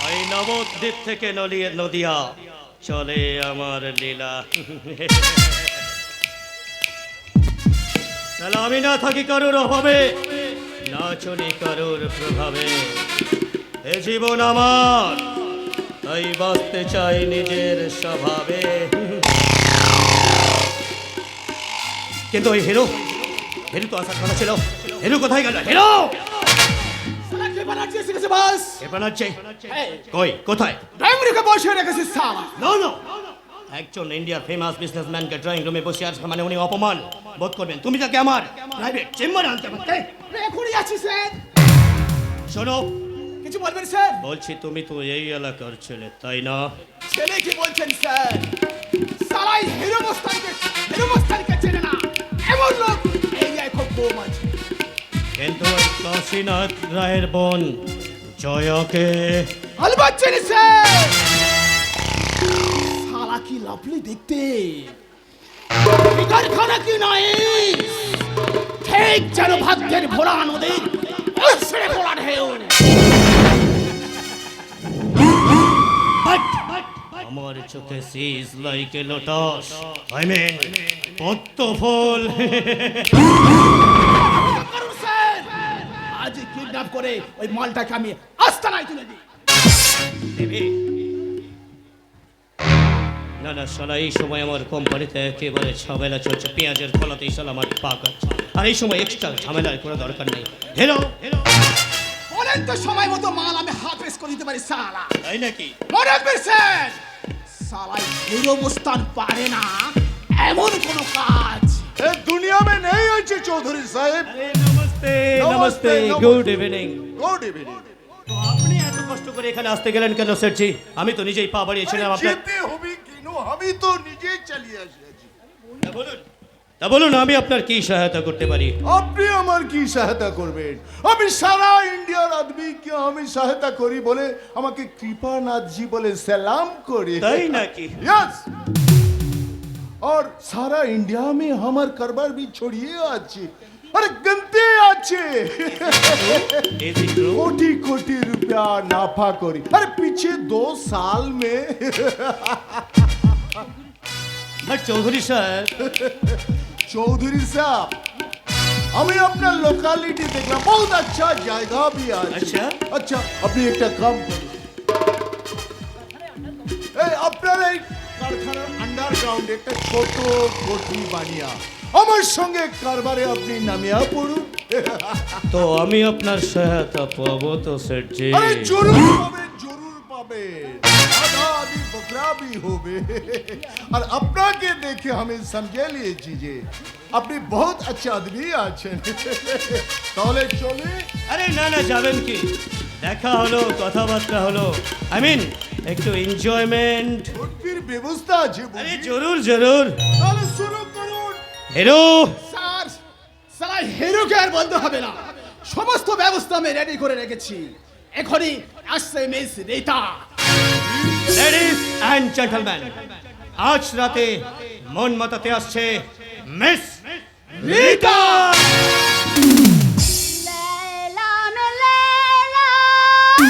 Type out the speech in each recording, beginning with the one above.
ওই নবদ্বীপ থেকে নদিয়া চলে আমার লীলা। তাহলে আমি না থাকি কারোর অভাবে, না চলি কারোর প্রভাবে। এ জীবন আমার, তাই বাঁচতে চাই নিজের স্বভাবে। কিন্তু ওই হিরো তো আসার কথা ছিল। হিরো কোথায় গেল? হিরো কই, কোথায়? একজন ইন্ডিয়ার ফেমাস বিজনেসম্যানকে ড্রয়িং রুমে বসে আছে মানে উনি অপমান বোধ করবেন। তুমি তাকে আমার প্রাইভেট চেম্বারে আনতে পারতে। এখনই আছি স্যার। শোনো, কিছু বলবেন স্যার? বলছি তুমি তো এই এলাকার ছেলে, তাই না? ছেলে কি বলছেন স্যার? সালাই হিরো মস্তানকে চেনে না এমন লোক এই খুব কম আছে। কিন্তু ওই কাশীনাথ রায়ের বোন জয়াকে আলবাত চেনে স্যার। সালা কি লাভলি দেখতে, কারখানা কি নয়, ঠিক যেন ভাগ্যের ভোলা নদীর ছেড়ে ভোলা ঢেউ। আমার চোখে sees like a lotus, I mean পদ্ম ফুল। আজ কিডন্যাপ করে ওই মালটাকে আমি আস্তানায় তুলে দিই। না না শালা, এই সময় আমার কোম্পানিতে একেবারে ঝামেলা চলছে। পেঁয়াজের ফলাতেই শালা আমার পাক আছে, আর এই সময় এক্সট্রা ঝামেলার কোনো দরকার নেই। হেলো হেলো, বলেন তো সময় মতো মাল আমি হাত রেস করে দিতে পারি সালা। তাই নাকি? মনে রাখবেন সালাই হিরো মুস্তান পারে না এমন কোন কাজ ए दुनिया में नहीं है चौधरी साहब। Namaste namaste, good evening. Good evening. তো আপনি এত কষ্ট করে এখানে আসতে গেলেন কেন সেটজি? আমি তো নিজেই পা বাড়িয়েছিলাম আপনার। যেতে হবে কেন? আমি তো নিজে চালিয়ে এসেছি। তা বলুন আমি আপনার কি সহায়তা করতে পারি? আপনি আমার কি সহায়তা করবেন? আমি সারা ইন্ডিয়ার আদমিকে আমি সহায়তা করি বলে আমাকে কৃপানাথ জি বলে সালাম করে। তাই নাকি? यस। और सारा इंडिया में हमार कारोबार भी छोड़िए अच्छे, अरे गंते अच्छे कोटि कोटि रुपया नाफा करी। अरे पीछे 2 साल में বাট চৌধুরী স্যার, चौधरी साहब हमें अपना लोकालिटी देखना बहुत अच्छा जाएगा भी आज। अच्छा? अच्छा अपनी एक काम करो, আপনার এই কারখানার আন্ডারগ্রাউন্ড একটা ছোট কোঠি বানিয়া আমার সঙ্গে কারবারে আপনি নামিয়া পড়ুন। তো আমি আপনার সহায়তা পাবো তো সেটজি? আরে জরুর পাবে, জরুর পাবে। আধা আধি বকরা भी হবে। আর আপনাকে দেখে আমি সমঝে লিয়েছি যে আপনি বহুত আচ্ছা আদমি আছেন। তাহলে চলে। আরে না না, যাবেন কি? দেখা হলো, কথাবার্তা হলো, আই মিন একটু এনজয়মেন্ট। ভর্তির ব্যবস্থা আছে আরে বুঝি? জরুর জরুর। তাহলে শুরু করুন। হিরো স্যার, সালাই হিরোকে আর বলতে হবে না, সমস্ত ব্যবস্থা আমি রেডি করে রেখেছি। এখনই আসছে miss Rita. Ladies and gentleman, আজ রাতে মন মাতাতে আসছে মিস রিতা। लैला में लैला लैला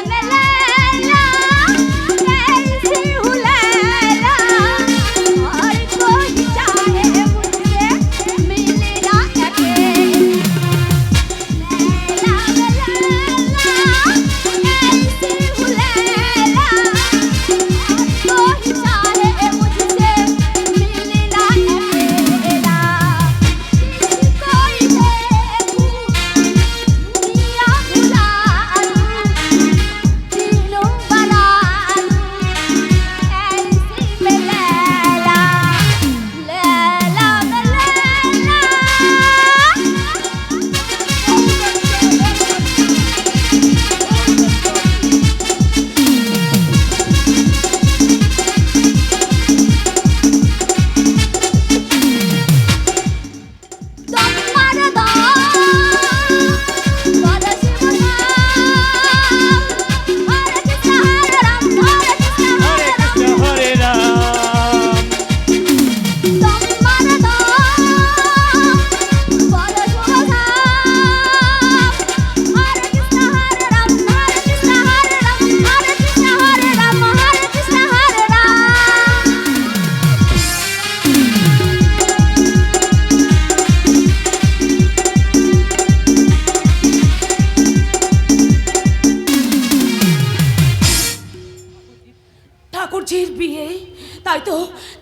में लैला कैसी हूँ लैला और कोई चाहे मुझसे मिलना अकेले लैला में लैला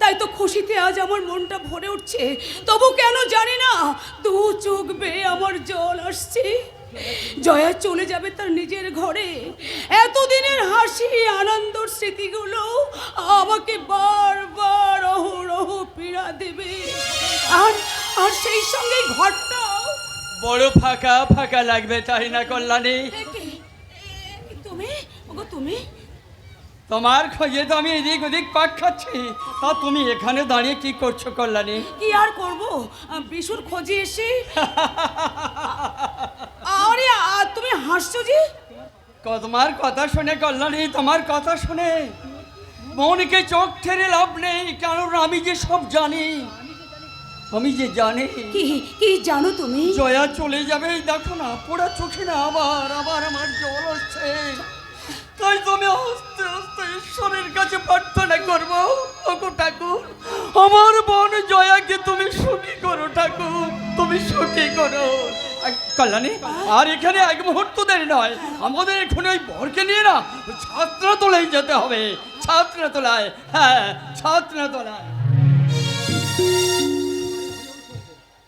তাই তো খুশিতে আজ আমার মনটা ভরে উঠছে। তবু কেন জানি না দু চোখ বেয়ে আমার জল আসছে। জয়া চলে যাবে তার নিজের ঘরে। এতদিনের হাসি আনন্দর স্মৃতিগুলো আমাকে বারবার অহরহ পীড়া দেবে। আর আর সেই সঙ্গে ঘরটা বড় ফাঁকা ফাঁকা লাগবে, তাই না কল্যাণী? তুমি ওগো তুমি তোমার খোঁজে তো আমি এদিক ওদিক পাক খাচ্ছি, তা তুমি এখানে দাঁড়িয়ে কি করছো কল্যাণী? কি আর করব, বিশুর খোঁজে এসে। আরে তুমি হাসছো যে? তোমার কথা শুনে কল্যাণী, তোমার কথা শুনে মনকে চোখ ঠেলে লাভ নেই, কারণ আমি যে সব জানি। আমি যে জানি কি কি জানো তুমি? জয়া চলে যাবে, দেখো না পোড়া চোখে না আবার আবার আমার জল আসছে। তাই তুমি আস্তে আস্তে ঈশ্বরের কাছে প্রার্থনা করবো, ওগো ঠাকুর আমার বোন জয়াকে তুমি সুখী করো ঠাকুর, তুমি সুখী করো। কল্যাণী, আর এখানে এক মুহূর্ত দেরি নয়, আমাদের এখানে ওই বরকে নিয়ে না ছাত্রতলায় যেতে হবে। ছাত্রতলায়, হ্যাঁ ছাত্রতলায়।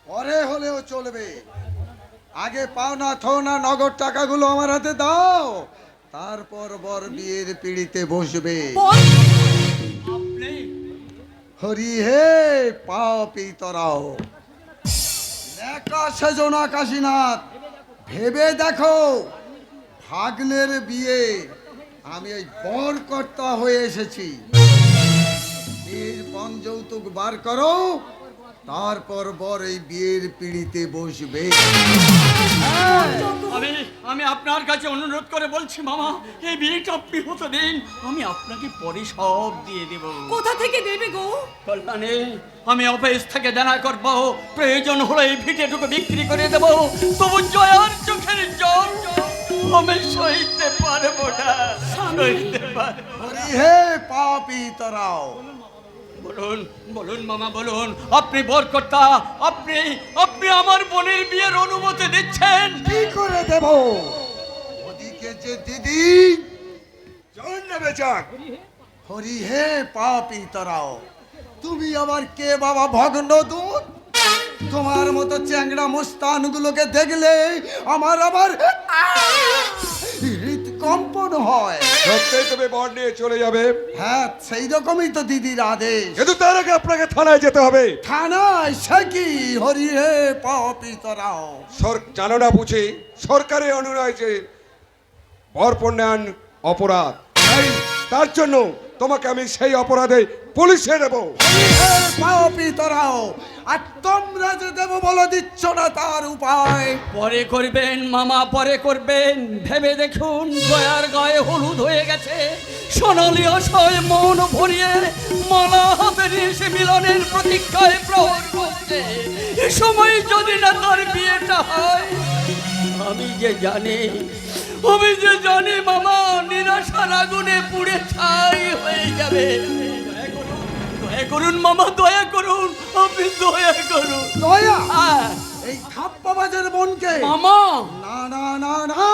পরে হলেও চলবে, আগে পাওনা থোনা নগদ টাকাগুলো আমার হাতে দাও, তারপর বর বিয়ের পিড়িতে বসবে। আপনি হরি হে পাপী তরাও, লেখা সেজনা কাশীনাথ, ভেবে দেখো ভাগ্নের বিয়ে আমি এই বর কর্তা হয়ে এসেছি। বিয়ের পণ যৌতুক বার করো, তারপর বর এই বিয়ের পিড়িতে বসবে। আমি আপনার কাছে অনুরোধ করে বলছি মামা, এই বিয়েটা আপনি হতে দিন, আমি আপনাকে পরে সব দিয়ে দেব। কোথা থেকে দেবে গো? কল্যাণী, আমি অফিস থেকে জানা করব, প্রয়োজন হলে এই ভিটেটুকু বিক্রি করে দেব, তবু জয়ার চোখের জল আমি সইতে পারবো না, সইতে পারবো না। হরি হে পাপী তরাও। বলুন বলুন মামা বলুন, আপনি বরকর্তা, আপনি আপনি আমার বোনের বিয়ের অনুমতি দিচ্ছেন? কি করে দেব? ওদিকে যে দিদি জন নেবে যাক। হরি হে পাপী তরাও, তুমি আবার কে বাবা ভগ্ন দুধ? তোমার মতো চ্যাংড়া মুস্তান গুলোকে দেখলে আমার আবার হৃদকম্পন হয়। সত্যি তুমি বর নিয়ে চলে যাবে? হ্যাঁ, সেই রকমই তো দিদির আদেশ। কিন্তু তার আগে আপনাকে থানায় যেতে হবে। থানায় সে কি? হরি হে পাপী তরাও। জানো না বুঝি সরকারের অনুনয় যে বরপণ্যায়ন অপরাধ, তার জন্য তোমাকে আমি সেই অপরাধে পুলিশে দেব। পাপী তরাও, আর তোমরা যে দেব বলে দিচ্ছ না তার উপায় পরে করবেন মামা, পরে করবেন। ভেবে দেখুন জয়ার গায়ে হলুদ হয়ে গেছে, সোনালি আশায় মন ভরিয়ে মালা হাতে নিয়ে সে মিলনের প্রতীক্ষায় প্রহর করছে। এ সময় যদি না তার বিয়েটা হয়, আমি যে জানি মামা নিরাশার আগুনে পুড়ে ছাই হয়ে যাবে। দয়া করুন মামা, দয়া করুন, আপনি দয়া করুন। দয়া? হ্যাঁ এই থাপ্পাবাজের বোনকে? মামা, না না না না,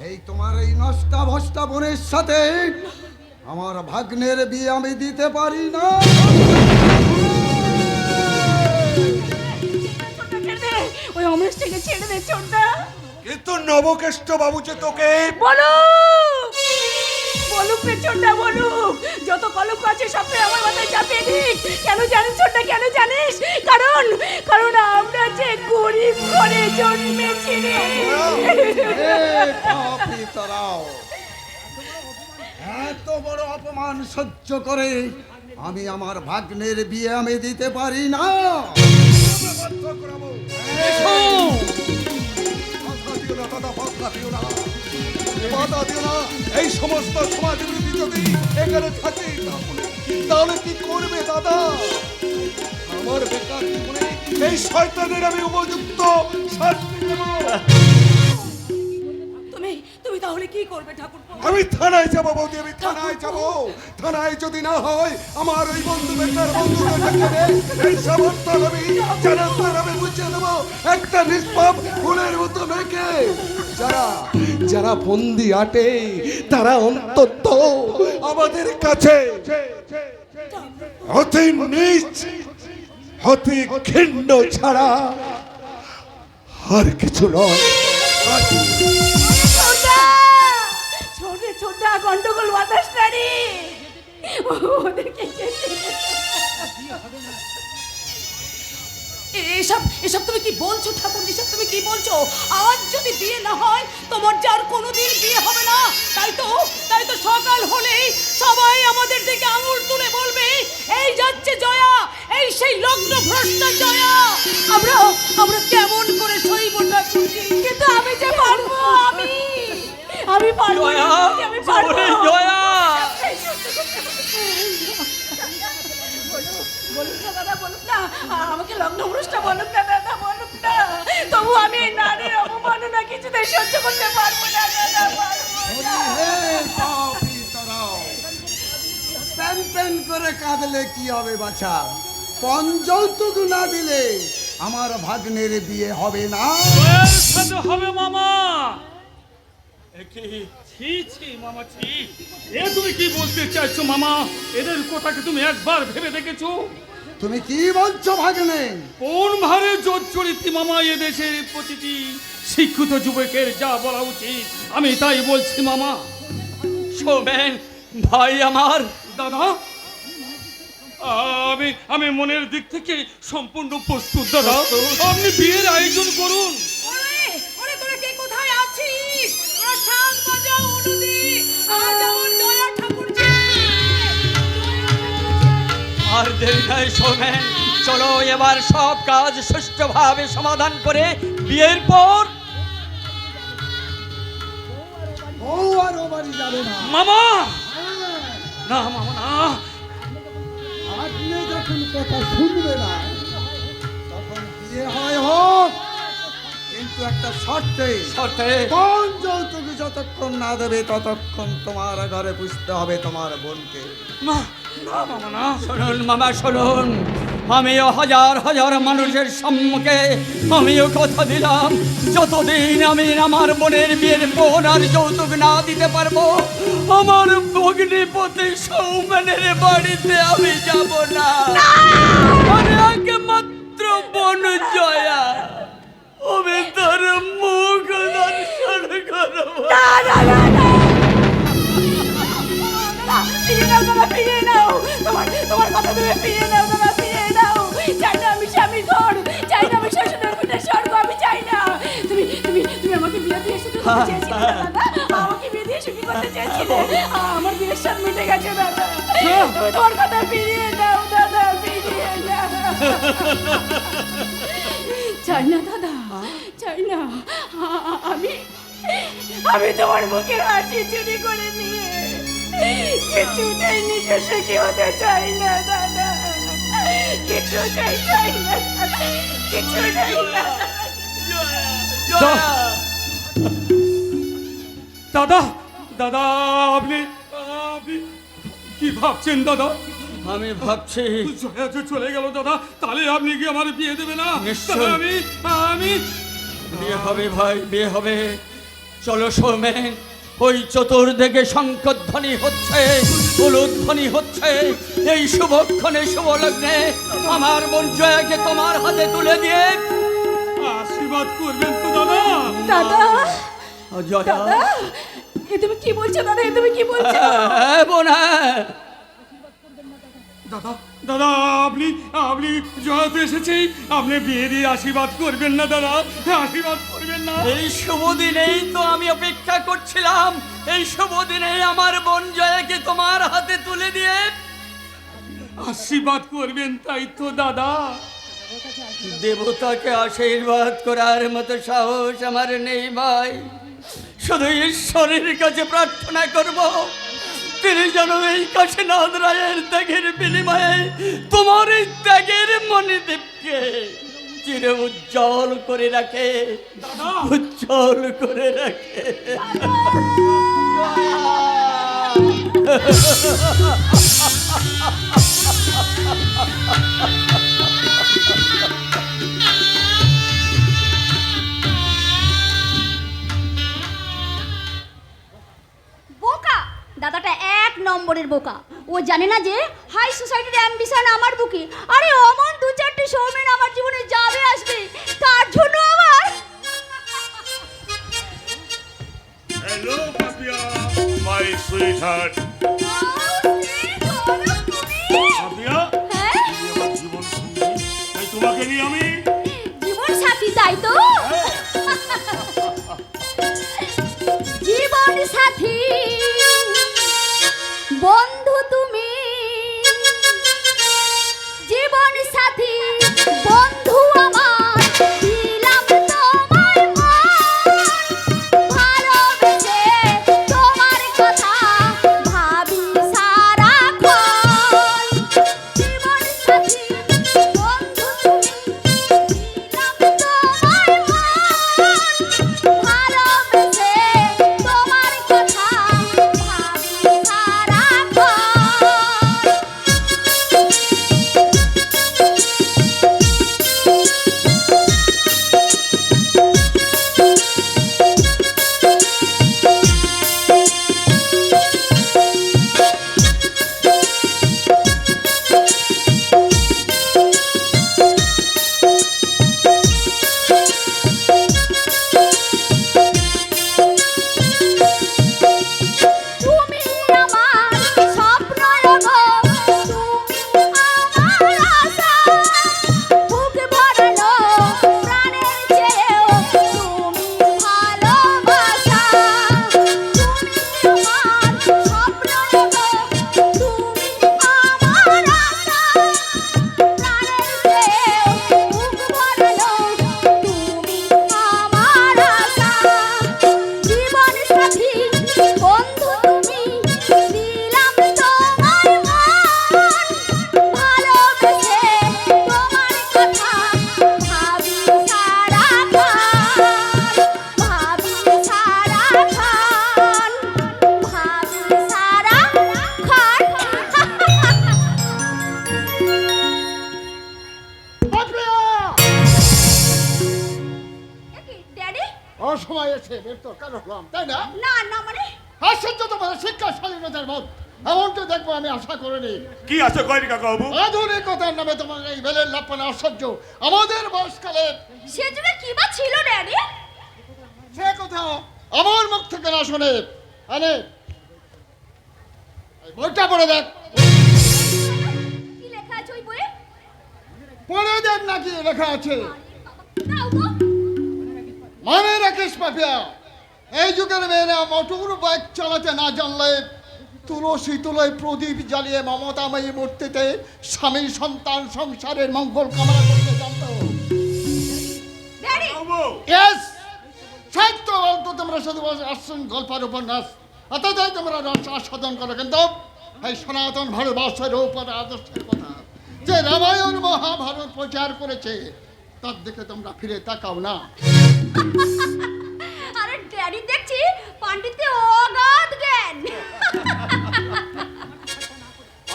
এই তোমার এই নষ্টা ভষ্টা বোনের সাথে আমার ভাগ্নের বিয়ে আমি দিতে পারি না। ওই অমরেশ থেকে ছেড়ে দে ছোটটা। কিন্তু নবকেষ্ট বাবু যে তোকে বলুক রে ছোটটা, বলুক। যত কলঙ্ক আছে সবটা আমার মাথায় চাপিয়ে দিক। কেন জানিস ছোটটা, কেন জানিস? কারণ আমরা যে গরিব ঘরে জন্মেছি রে। পাপী তরাও, এত বড় অপমান সহ্য করে আমি আমার ভাগ্নের বিয়ে আমি দিতে পারি না। এই সমস্ত সমাজ বিরোধী যদি এখানে থাকে তাহলে কি করবে দাদা? আমার বেকার জীবনে এই শয়তানের আমি উপযুক্ত শাস্তি দেব। তুমি তাহলে কি করবে ঠাকুরপো? আমি থানায় যাবো বৌদি, আমি থানায় যাবো। থানায় যদি না হয় আমার ওই বন্ধু বেকার বন্ধুদের এই সামর্থ্য আমি জানাতে আমি বুঝিয়ে দেবো একটা নিষ্পাপ ফুলের মতো মেয়েকে, যারা যারা বন্দি আটে তারা অন্তত আমাদের কাছে হতে নিচ হতে ঘৃণ্য ছাড়া আর কিছু নয়। ছোটে ছোটা গন্ডগোল বাতাস নারী ওদেরকে এসব এসব তুমি কি বলছো ঠাকুর? এসব তুমি কি বলছো? আজ যদি বিয়ে না হয় তোমার যার কোনোদিন বিয়ে হবে না। তাই তো সকাল হলেই সবাই আমাদের দিকে আঙুল তুলে বলবে এই যাচ্ছে জয়া, এই সেই লগ্ন ভ্রষ্টা জয়া। আমরা কেমন করে সইব ঠাকুরজি? কিন্তু আমি যে পারবো, আমি পারবো, জয়া, আমি পারবো। ওরে জয়া, বলুন না দাদা, বলুন না, আমাকে লগ্ন ভ্রষ্টা বলুন না দাদা, বলুন না। তবু আমি এই নারীর অবমাননা কিছুতেই সহ্য করতে পারবো না দাদা, পারবো না। হে পাপী তারাও, প্যান প্যান করে কাঁদলে কি হবে বাছা? পঞ্চৌতুক না দিলে আমার ভাগ্নের বিয়ে হবে না। জয়ার সাথে হবে মামা। ছি ছি মামা, ছি। এ তুমি কি বলতে চাইছো মামা? এদের কথা কি তুমি একবার ভেবে দেখেছো? তুমি কি বলছো ভাগ্নে? কোন ভারে জোর চরিত্রী মামা এদেশের প্রতিটি শিক্ষিত যুবকের যা বলা উচিত আমি তাই বলছি মামা। শোবেন ভাই আমার, দাদা আমি মনের দিক থেকে সম্পূর্ণ প্রস্তুত দাদা। আপনি বিয়ের আয়োজন করুন। ওরে তোরা কে কোথায় আছিস? তোরা শাঁখ বাজাও অনুদি, আজ আমার জয়া ঠাকুরজি। আর দেরি নাই শোবেন, চলো এবার সব কাজ সুষ্ঠুভাবে সমাধান করে বিয়ের পর বউ আর ও বাড়ি যাবে না। মামা, না মামা না, আপনি যখন কথা শুনবে না তখন বিয়ে হয় হোক, কিন্তু একটা শর্তে। শর্তে কোন যৌতুক যতক্ষণ না দেবে ততক্ষণ তোমার ঘরে পুষতে হবে তোমার বোনকে। না মামা না, শুনুন মামা শুনুন, আমিও হাজার হাজার মানুষের সম্মুখে আমিও কথা দিলাম, যতদিন আমি আমার বোনের বিয়ের বোন আর যৌতুক না দিতে পারবো আমার ভগ্নিপতি সৌমেনের বাড়িতে আমি যাব না। মানে একমাত্র বোন জয়া, আমি তার মুখ দর্শন করবো। ফিরিয়ে নাও দাদা, ফিরিয়ে নাও, তোমার কথা তুমি ফিরিয়ে নাও দাদা, ফিরিয়ে নাও। চাই না আমি স্বামীর ঘর, চাই না আমি শ্বশুরের পিঠে স্বর্গ, আমি চাই না। তুমি আমাকে বিয়ে দিয়ে সুখী করতে চেয়েছিলে দাদা, আমাকে বিয়ে দিয়ে সুখী করতে চেয়েছিলে। আমার বিয়ের স্বাদ মিটে গেছে দাদা, তুমি তোমার কথা ফিরিয়ে নাও দাদা, ফিরিয়ে নাও। চাই না দাদা, চাই না। আমি তোমার মুখের হাসি চুরি করে নিয়ে কিছুতেই নিজে সুখী হতে চাই না দাদা, কিছুতেই চাই না, কিছুতেই না। দাদা, দাদা আপনি কি ভাবছেন দাদা? আমি ভাবছি জয়া যে চলে গেল দাদা, তাহলে আপনি কি আমার বিয়ে দেবে না? নিশ্চয়ই। আমি বিয়ে হবে ভাই, বিয়ে হবে। চলো সৌমেন, ওই চতুর্দিকে শঙ্খধ্বনি হচ্ছে, উলুধ্বনি হচ্ছে। এই শুভক্ষণে শুভ লগ্নে আমার বোন জয়াকে তোমার হাতে তুলে দিয়ে আশীর্বাদ করবেন তো দাদা। দাদা, জয়া, দাদা, এ তুমি কি বলছো দাদা, এ তুমি কি বলছো? বোনা দাদা, দাদা আপনি জয়াতে এসেছি, আপনি বিয়ে দিয়ে আশীর্বাদ করবেন না দাদা, আশীর্বাদ করবেন না। এই শুভ দিনেই তো আমি অপেক্ষা করছিলাম, এই শুভ দিনে আমার বোন জয়াকে তোমার হাতে তুলে দিয়ে আশীর্বাদ করবেন, তাই তো দাদা। দেবতাকে আশীর্বাদ করার মতো সাহস আমার নেই ভাই, শুধু ঈশ্বরের কাছে প্রার্থনা করব তিনি যেন এই কাশীনাথ রায়ের ত্যাগের বিনিময়ে তোমার এই ত্যাগের মণিদীপকে চির উজ্জ্বল করে রাখে, উজ্জ্বল করে রাখে। বোকা, ও জানে না যে হাই সোসাইটির অ্যাম্বিশন আমার বুকে। আরে অমন দু চারটে সৌমেন আমার জীবনে যাবে আসবে, তার জন্য আমার হ্যালো পাপিয়া, মাই সুইটহার্ট। পাপিয়া, হ্যাঁ তুমি আমার জীবন সঙ্গী, তাই তোমাকে নিয়ে আমি জীবন সাথী, তাই তো? জীবন সাথী বন্ধু তুমি, জীবন সাথী বন্ধু আমার, দিলাম তোমায় মন, ভালোবেসে তোমার কথা ভাবি সারাক্ষণ। জীবন সাথী বন্ধু তুমি, দিলাম তোমায় মন, ভালোবেসে তোমার কথা ভাবি সারাক্ষণ। তুমি আমার স্বপ্ন লগো, তুমি আমার আশা, বুক ভরালো প্রাণের চেয়েও তুমি ভালোবাসা। তুমি আমার স্বপ্ন লগো, তুমি আমার আশা, প্রাণের চেয়েও বুক ভরালো তুমি আমার আশা। জীবন সাথী বন্ধু তুমি, দিলাম তোমায় মন, ভালোবেসে তোমার কথা ভাবি সারাক্ষণ, ভাবি সারাক্ষণ, ভাবি সারাক্ষণ। পাপিয়া ড্যাডি, অসময় এসে বেরতো কেন হলাম, তাই না? না না মানে আশ্চর্য তোমাদের শিক্ষা স্বাধীনতার মত এমনটা দেখবো আমি আশা করিনি। কি আছে কয়নি কাকা বাবু? আধুনিকতার নামে তোমার এই বেলের লাপানা আশ্চর্য। আমাদের বয়সকালে সে যুগে কি বা ছিল ড্যাডি? সে কথা আমার মুখ থেকে না শুনে আরে এই বইটা পড়ে দেখ, কি লেখা আছে ওই বইয়ে? পড়ে দেখ নাকি লেখা আছে। দাও তো। মানে রাখিস পাপিয়া, এই যুগের মেয়েরা মোটর বাইক চালাতে না জানলে তুলসী তুলোয় প্রদীপ জ্বালিয়ে মমতাময়ী মূর্তিতে স্বামী সন্তান সংসারের মঙ্গল কামনা করতে জানতো। ড্যাডি, বাবু, ইয়েস, সাহিত্য গল্প তোমরা শুধু আসছেন গল্পের উপন্যাস, অতটাই তোমরা রস আস্বাদন করো, কিন্তু এই সনাতন ভারতবর্ষের উপর আদর্শের কথা যে রামায়ণ মহাভারত প্রচার করেছে তার দিকে তোমরা ফিরে তাকাও না। আরে ড্যাডি দেখছি পাণ্ডিত্যে অগাধ জ্ঞান।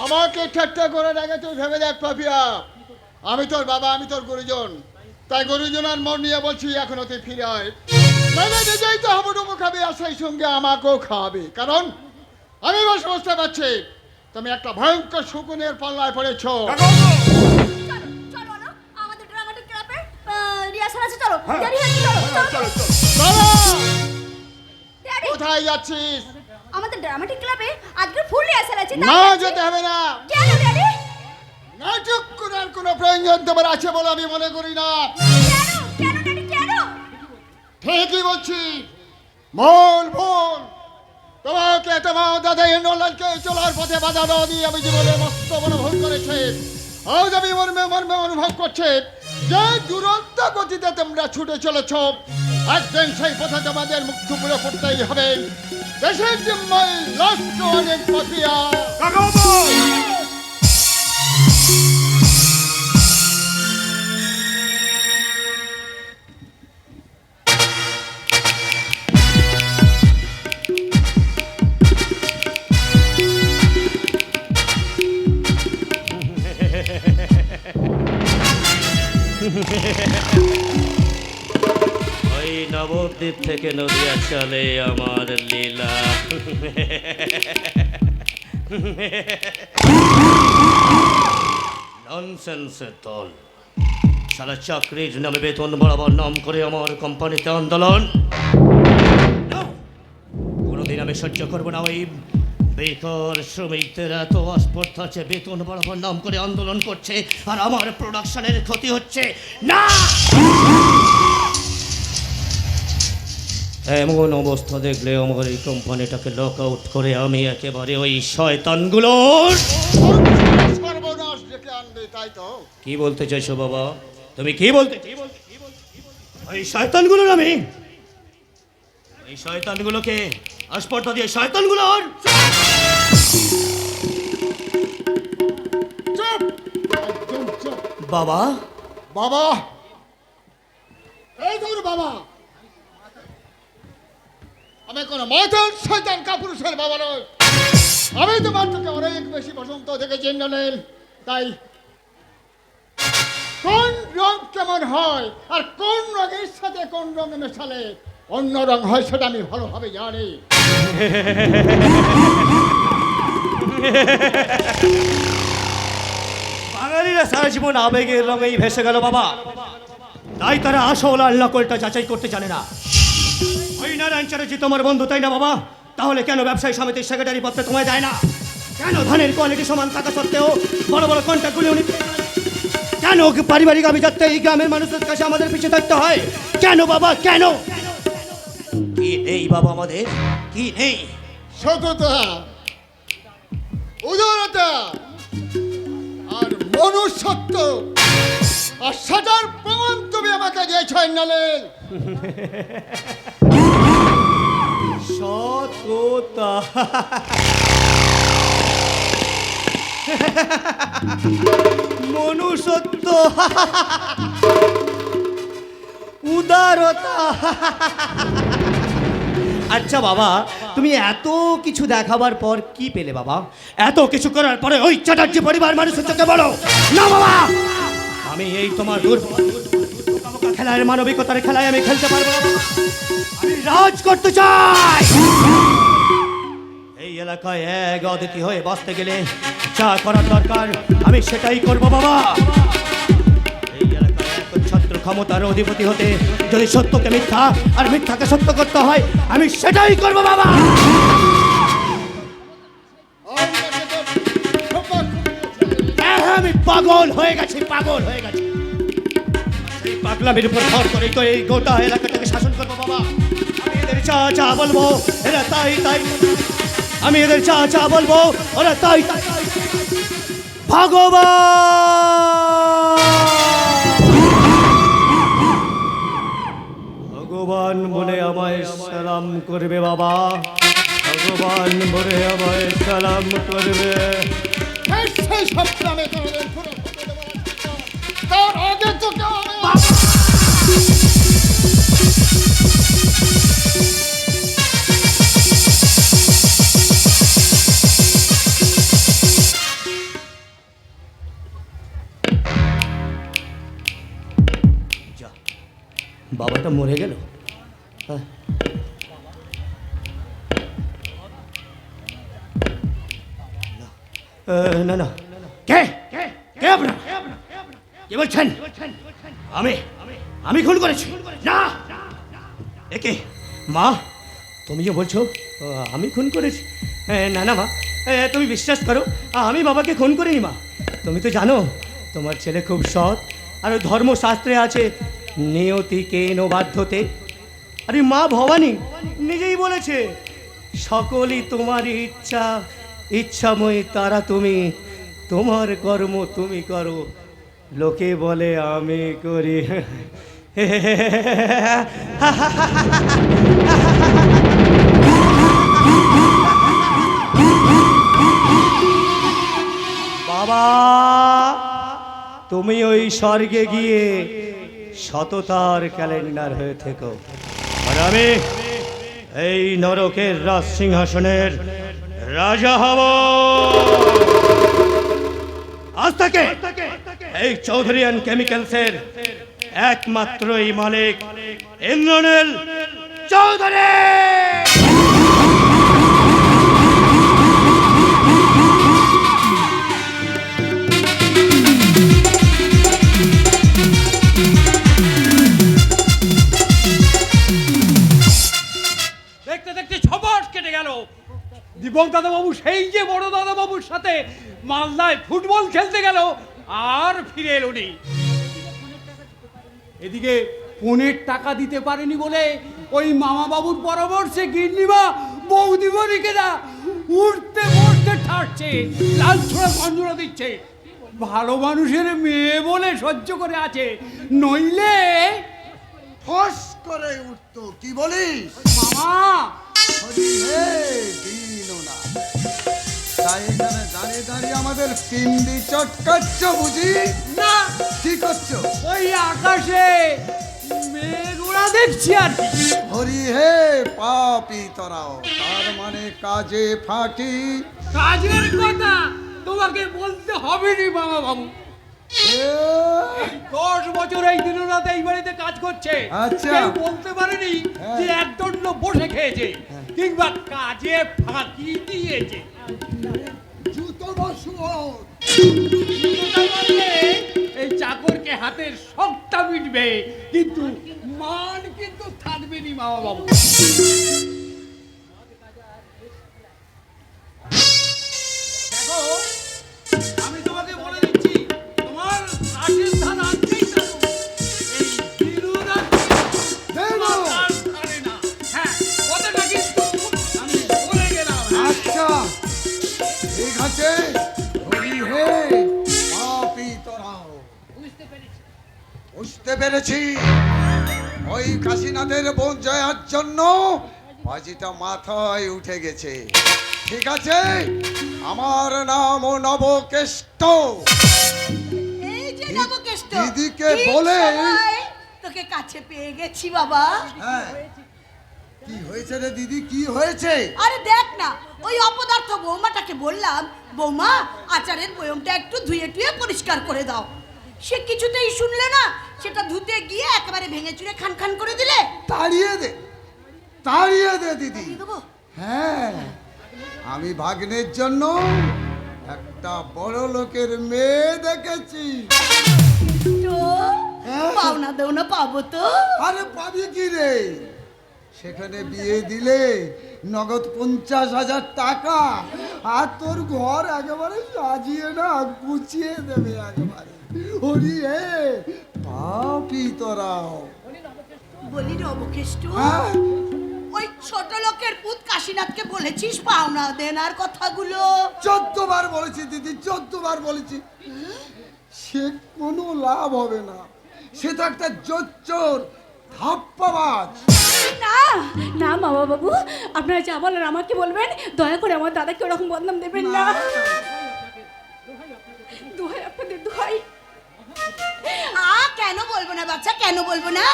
আমাকে ঠাট্টা করে রেখে তুই ভেবে দেখ পাপিয়া, আমি তোর বাবা, আমি তোর গুরুজন, তাই গুরুজনের মন নিয়ে বলছি এখনো তুই ফিরে আয়। মানে নিজেই তো হাবুডুবু খাবি আর সেই সঙ্গে আমাকেও খাওয়াবে, কারণ আমি বুঝতে পারছি তুমি একটা ভয়ঙ্কর শকুনের পাল্লায় পড়েছো। কাকা বাবু, চলো চলো না, আমাদের ড্রামাটিক ক্লাবের রিহার্সাল আছে, চলো হ্যাঁ। দেরি হচ্ছে, চলো চলো চলো। চলো। বাবা, ড্যাডি, কোথায় যাচ্ছিস? আমাদের ড্রামাটিক ক্লাবে আজকে ফুল রিহার্সাল আছে, তাই না, যাচ্ছি। যেতে হবে না। কেন ড্যাডি? নাটক করার কোনো প্রয়োজন তোমার আছে বলে আমি মনে করি না। কেন কেন ড্যাডি কেন? ঠিকই বলছি, বল বল, তোমাকে তোমার দাদা ইন্দ্রলালকে চলার পথে বাধা না দিয়ে আমি জীবনে মস্ত বড় ভুল করেছি। আজ আমি মর্মে মর্মে অনুভব করছি যে দুরন্ত গতিতে তোমরা ছুটে চলেছ, একদিন সেই পথে তোমাদের মুখ টুকরো করতেই হবে। দেশের জিম্মায় লাস্ট অনেক পাপিয়া। কাকা বাবু, ওই নবদ্বীপ থেকে নদিয়া চলে আমার লীলা। ননসেন্সের দল, সারা চাকরির নামে বেতন বাড়াবার নাম করে আমার কোম্পানিতে আন্দোলন। No! কোনোদিন আমি সহ্য করবো না ওই বেকার শ্রমিকদের এত আস্পর্ধা আছে, বেতন বাড়াবার নাম করে আন্দোলন করছে আর আমার প্রোডাকশনের ক্ষতি হচ্ছে না। এমন অবস্থা দেখলে আমার এই কোম্পানিটাকে লক আউট করে আমি একেবারে ওই শয়তানগুলোর। সর্বনাশ ডেকে আনবে, তাই তো? কি বলতে চাইছো বাবা? তুমি কি বলতে? ওই শয়তানগুলোর আমি, এই শয়তানগুলোকে আস্পর্ধা দিয়ে শয়তানগুলোর। চুপ! একদম চুপ! বাবা, বাবা, এই তোর বাবা, আমি কোন মাতাল শয়তান কাপুরুষের বাবা নই। আমি তোমার থেকে অনেক বেশি বসন্ত দেখেছি ইন্দ্রনীল। তাই কোন রং কেমন হয় আর কোন রঙের সাথে কোন রঙ মেশালে অন্য রং হয় সেটা আমি ভালোভাবে জানি। বাঙালিরা সারা জীবন আবেগের রঙেই ভেসে গেল বাবা, তাই তারা আসল আর নকলটা যাচাই করতে জানে না। ওই নারায়ণ চ্যাটার্জি তোমার বন্ধু, তাই না বাবা? তাহলে কেন ব্যবসায়ী সমিতির সেক্রেটারি পত্রে তোমায় দেয় না? কেন ধানের কোয়ালিটি সমান থাকা সত্ত্বেও বড় বড় কন্ট্রাক্টগুলি উনি কেন পারিবারিক আভিজাত্যে এই গ্রামের মানুষের কাছে আমাদের পিছিয়ে থাকতে হয়? কেন বাবা, কেন? কি নেই বাবা আমাদের? কি নেই? সততা, উদারতা আর মনুষ্যত্ব, আর সেটার প্রমাণ তুমি আমাকে দিয়েছ ইন্দ্রনীল। সততা, মনুষ্যত্ব, উদারতা। আচ্ছা বাবা, তুমি এত কিছু দেখাবার পর কি পেলে বাবা? এত কিছু করার পরে ওই চ্যাটার্জি পরিবার মানুষের চোখে বলো না বাবা, আমি এই তোমার খেলার মানবিকতার খেলায় আমি খেলতে পারবো না। আমি রাজ করতে চাই। এই এলাকায় এক অতিথি হয়ে বাঁচতে গেলে যা করার দরকার আমি সেটাই করব বাবা। এই এলাকায় একচ্ছত্র ক্ষমতার অধিপতি হতে যদি সত্যকে মিথ্যা আর মিথ্যাকে সত্য করতে হয় আমি সেটাই করব বাবা। আমি পাগল হয়ে গেছি, পাগল হয়ে গেছি। এই পাগলামির উপর ভর করে তো এই গোটা এলাকাটাকে শাসন করবো বাবা। আমি এদের চা চা বলবো, এরা তাই তাই। আমি এদের চা চা বলবো, ওরা তাই তাই। ভগবান, ভগবান বলে আমায় সালাম করবে বাবা, ভগবান বলে আমায় সালাম করবে। সেই স্বপ্ন আমি কোনোদিন পুরো হতে দেব না। তার আগে তোকে আমি যা, বাবাটা মরে গেল। হ্যাঁ। না না, কে কে আপনার? কে বলছেন? আমি আমি খুন করেছি? না, একে মা তুমিও বলছো আমি খুন করেছি? না না মা, তুমি বিশ্বাস করো আমি বাবাকে খুন করিনি মা। তুমি তো জানো তোমার ছেলে খুব সৎ, আর ধর্মশাস্ত্রে আছে নিয়তিকে নো বাধ্যতে। আরে মা ভবানী নিজেই বলেছে সকলই তোমারই ইচ্ছা, ইচ্ছাময়ী তারা তুমি, তোমার কর্ম তুমি করো, লোকে বলে আমি করি। বাবা তুমি ওই স্বর্গে গিয়ে সততার ক্যালেন্ডার হয়ে থেকো, আর আমি এই নরকের রাজ সিংহাসনের রাজা হব। আজ থেকে এই চৌধুরী অ্যান্ড কেমিক্যালসের একমাত্রই মালিক ইন্দ্রনীল চৌধুরী। দীপক দাদাবাবু সেই যে বড় দাদাবাবুর সাথে মালদায় ফুটবল খেলতে গেল, আর ফিরে এলোনি। এদিকে পনের টাকা দিতে পারেনি বলে ওই মামা বাবুর পরামর্শে গিন্নিমা বৌদিমণিকে না উঠতে বসতে ঠাটছে, লাল ছোড়া গঞ্জনা দিচ্ছে। ভালো মানুষের মেয়ে বলে সহ্য করে আছে, নইলে ফস করে উঠতো। কি বলিস? মামা হরি হে দিনও না। তাই এখানে দাঁড়িয়ে দাঁড়িয়ে আমাদের পিন্ডি চটকাচ্ছ বুঝি? না, কি করছো? ওই আকাশে মেঘোড়া দেখছি আর কি। হরি হে পাপি তোরাও, তার মানে কাজে ফাঁকি। কাজের কথা তোমাকে বলতে হবে নি মামা বাবু। এ, 10 বছর এই দিনের রাতে এই বাড়িতে কাজ করছে, আচ্ছা। কেউ বলতে পারেনি হ্যাঁ। যে একদণ্ড বসে খেয়েছে কিংবা কাজে ফাঁকি দিয়েছে। জুতো বসুও। এই চাকরকে হাতের শখটা মিটবে, কিন্তু মান কিন্তু থাকবে নি মামা বাবু। দেখো, আমি তোমাকে বলে দিচ্ছি, তোমার রাশের ধান আনতেই থাকো। এই দিনুরা তোমার কাজ ছাড়ে না। হ্যাঁ, কথাটা কিন্তু আমি বলে গেলাম। আচ্ছা ঠিক আছে। হরি হে পাপি তোরাও। বুঝতে পেরেছি। ওই কাশীনাথের বোন জয়ার জন্য বাজিটা মাথায় উঠে গেছে। ঠিক আছে, আমার নাম নবকেষ্ট। এই যে নবকেষ্ট, দিদিকে ঠিক বলে সময় তোকে কাছে পেয়ে গেছি বাবা। হ্যাঁ, কি হয়েছে রে দিদি, কি হয়েছে? আরে দেখ না, ওই অপদার্থ বৌমাটাকে বললাম, বৌমা আচারের বয়মটা একটু ধুয়ে টুয়ে পরিষ্কার করে দাও। সে কিছুতেই শুনলে না, সেটা ধুতে গিয়ে একেবারে ভেঙে চুরে খান খান করে দিলে। তাড়িয়ে দে, তাড়িয়ে দে দিদি। দেবো? হ্যাঁ, আমি ভাগ্নের জন্য একটা বড় লোকের মেয়ে দেখেছি। তো হ্যাঁ। পাওনা দেওনা পাবো তো? আরে পাবি কি রে? সেখানে বিয়ে দিলে নগদ 50,000 টাকা, আর তোর ঘর একেবারে সাজিয়ে না গুছিয়ে দেবে একেবারে। হরি হে পাপি তোরাও। বলি নবকেষ্ট, হ্যাঁ, ওই ছোট লোকের পুত কাশীনাথকে বলেছিস পাওনা দেনার কথাগুলো? 14 বার বলেছি দিদি, 14 বার বলেছি। সে কোনো লাভ হবে না। সে তো একটা জোচ্চোর, ধাপ্পাবাজ। না না মামা বাবু, আপনারা যা বলেন আমাকে বলবেন, দয়া করে আমার দাদাকে ওরকম বদনাম দেবেন না। দোহাই আপনাদের, দোহাই। কেন বলবো না বাচ্চা, কেন বলবো না?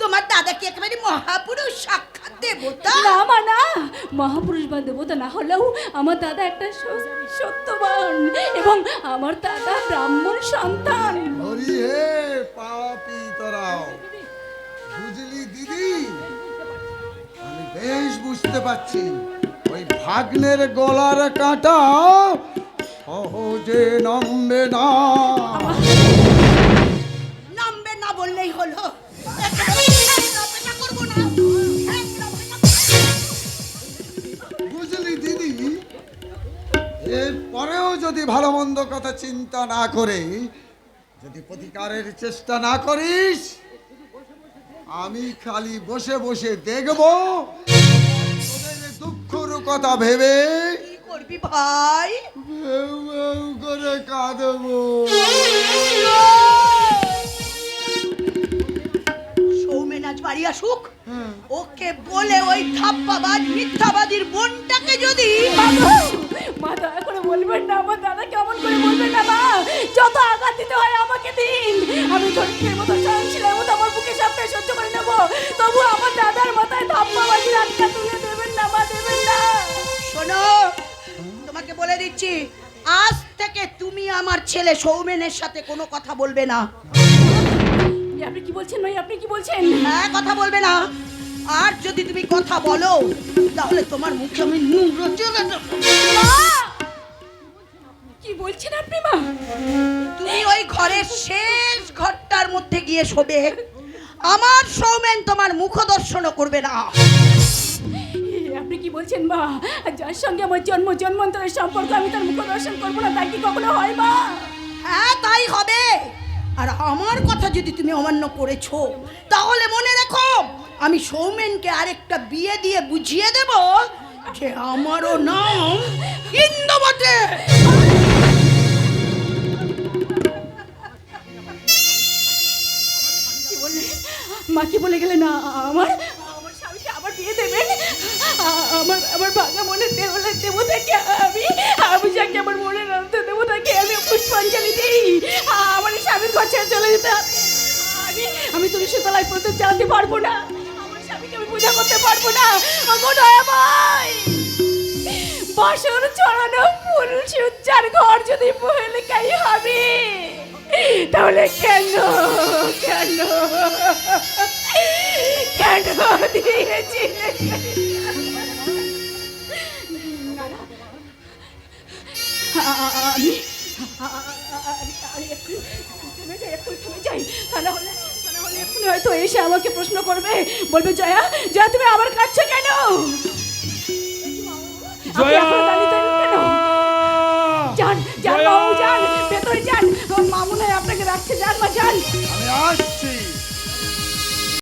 তোমার দাদা কি একেবারে মহাপুরুষ, সাক্ষাৎ দেবতা? না মা না, মহাপুরুষ বা দেবতা না হলেও আমার দাদা একটা সত্যবান, এবং আমার দাদা ব্রাহ্মণ সন্তান। হরি হে পাপি তোরাও। বুঝলি দিদি, আমি বেশ বুঝতে পারছি ওই ভাগ্নের গলার কাঁটা সহজে নামবে না। নামবে না বললেই হলো। একেবারে অপেক্ষা করবো না। বুঝলি দিদি, এরপরেও যদি ভালো মন্দ কথা চিন্তা না করে, যদি প্রতিকারের চেষ্টা না করিস, আমি খালি বসে বসে দেখব তোদের দুঃখর কথা ভেবে কি করবি ভাই? ভেউ ভেউ করে কাঁদবো। সৌমেন আজ বাড়ি আসুক, ওকে বলে ওই ধাপ্পাবাজ মিথ্যাবাদীর বোনটাকে যদি মা দয়া করে বলবেন না, আমার দাদা কেমন করে বলবেন না মা। যত আঘাত দিতে হয় আমাকে দিন, আমি ধরিত্রীর মতো সহনশীলের মতো আমার বুকে সাপটা সহ্য করে নেবো, তবু আমার দাদার মাথায় ধাপ্পাবাজির আটকা তুলে দেবেন না মা, দেবেন না। শোনো, তোমাকে বলে দিচ্ছি, আজ থেকে তুমি আমার ছেলে সৌমেনের সাথে কোনো কথা বলবে না। আপনি কি বলছেন ভাই, আপনি কি বলছেন? হ্যাঁ, কথা বলবে না। আর যদি তুমি কথা বলো, তাহলে তোমার মুখে আমি নুঙ্গো চলে দেবো। মা! কি বলছেন আপনি মা? তুমি ওই ঘরের শেষ ঘরটার মধ্যে গিয়ে শোবে। আমার সৌমেন তোমার মুখ দর্শনও করবে না। আপনি আপনি কি বলছেন মা? যার সঙ্গে আমার জন্ম জন্মান্তরের সম্পর্ক, আমি তার মুখ দর্শন করবো না, তাই কি কখনো হয় মা? হ্যাঁ তাই হবে। আর আমার কথা যদি তুমি অমান্য করেছো তাহলে মনে রেখো আমি সৌমেনকে আরেকটা বিয়ে দিয়ে বুঝিয়ে দেব যে আমারও নাম ইন্দু বটে। কি বললে মা? কি বলে গেলে না আমার আমার স্বামীকে আবার বিয়ে দেবেন? আমার ভাঙা মনের দেওয়ালের দেবতাকে আমি যাকে আমার মনের অর্থ দেবতাকে আমি পুষ্পাঞ্জলি দিই, আমার এই স্বামীর কাছে চলে যেতে হবে। আমি তুলসী তলায় প্রথম জানতে পারবো না, আমার স্বামীকে আমি পূজা করতে পারবো না। বাসর ছড়ানো ফুল সজ্জার ঘর যদি মহিলিকাই হবে, তাহলে কেন কেন কেন দিয়েছি? এক্ষুনি হয়তো এসে আমাকে প্রশ্ন করবে, বলবে জয়া জয়া তুমি আবার কাঁদছো কেন? আপনি এখনো দাঁড়িয়ে থাকেন কেন? যান যান বাবু যান, ভেতরে যান, মা মনে হয় আপনাকে রাখছে, যান মা যান। আমি আসছি।